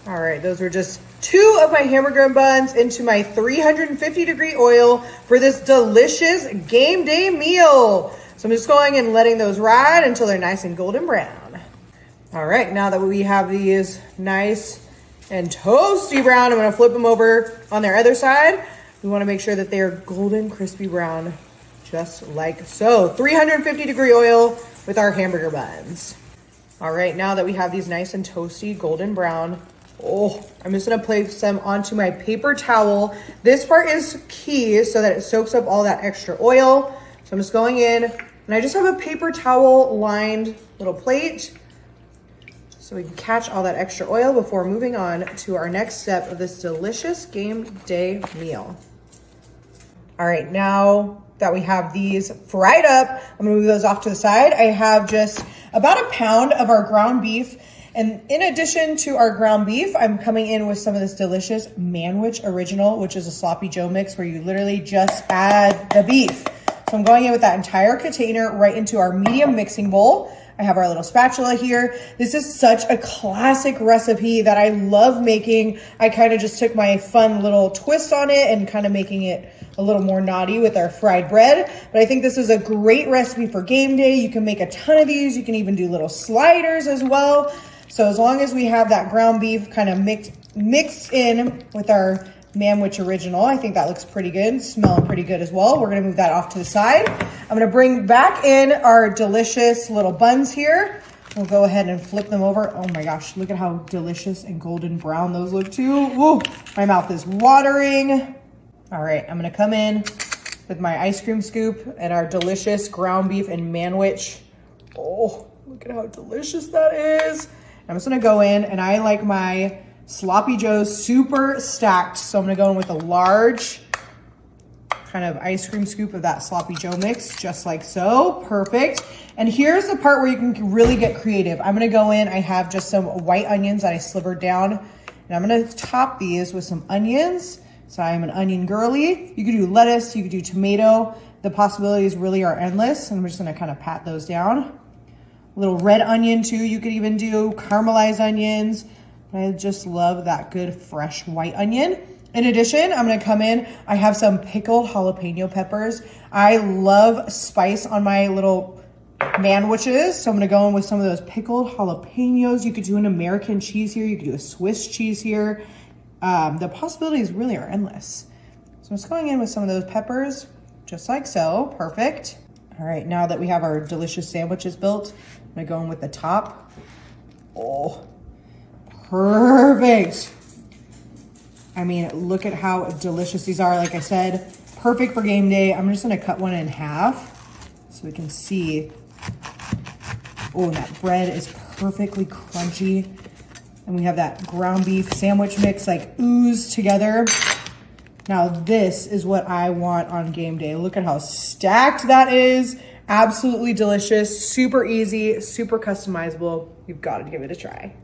All right, those were just 2 of my hamburger buns into my 350-degree oil for this delicious game day meal. So I'm just going and letting those ride until they're nice and golden brown. All right, now that we have these nice and toasty brown, I'm gonna flip them over on their other side. We wanna make sure that they are golden, crispy brown, just like so. 350-degree oil with our hamburger buns. All right, now that we have these nice and toasty golden brown, I'm just gonna place them onto my paper towel. This part is key so that it soaks up all that extra oil. So I'm just going in and I just have a paper towel lined little plate so we can catch all that extra oil before moving on to our next step of this delicious game day meal. All right, now that we have these fried up, I'm gonna move those off to the side. I have just about a pound of our ground beef. And in addition to our ground beef, I'm coming in with some of this delicious Manwich Original, which is a sloppy Joe mix where you literally just add the beef. So I'm going in with that entire container right into our medium mixing bowl. I have our little spatula here. This is such a classic recipe that I love making. I kind of just took my fun little twist on it and kind of making it a little more naughty with our fried bread. But I think this is a great recipe for game day. You can make a ton of these. You can even do little sliders as well. So as long as we have that ground beef kind of mixed in with our Manwich Original, I think that looks pretty good, smelling pretty good as well. We're gonna move that off to the side. I'm gonna bring back in our delicious little buns here. We'll go ahead and flip them over. Oh my gosh, look at how delicious and golden brown those look too. Woo, my mouth is watering. All right, I'm gonna come in with my ice cream scoop and our delicious ground beef and Manwich. Oh, look at how delicious that is. I'm just gonna go in and I like my Sloppy Joes super stacked. So I'm gonna go in with a large kind of ice cream scoop of that Sloppy Joe mix, just like so, perfect. And here's the part where you can really get creative. I'm gonna go in, I have just some white onions that I slivered down, and I'm gonna top these with some onions. So I am an onion girly. You could do lettuce, you could do tomato. The possibilities really are endless. And I'm just gonna kind of pat those down. A little red onion too, you could even do caramelized onions. I just love that good fresh white onion. In addition, I'm gonna come in, I have some pickled jalapeno peppers. I love spice on my little Manwiches, so I'm gonna go in with some of those pickled jalapenos. You could do an American cheese here, you could do a Swiss cheese here. The possibilities really are endless. So I'm just going in with some of those peppers, just like so, perfect. All right, now that we have our delicious sandwiches built, I'm gonna go in with the top. Oh, perfect. I mean, look at how delicious these are. Like I said, perfect for game day. I'm just gonna cut one in half so we can see. Oh, that bread is perfectly crunchy. And we have that ground beef sandwich mix like ooze together. Now this is what I want on game day. Look at how stacked that is. Absolutely delicious, super easy, super customizable. You've got to give it a try.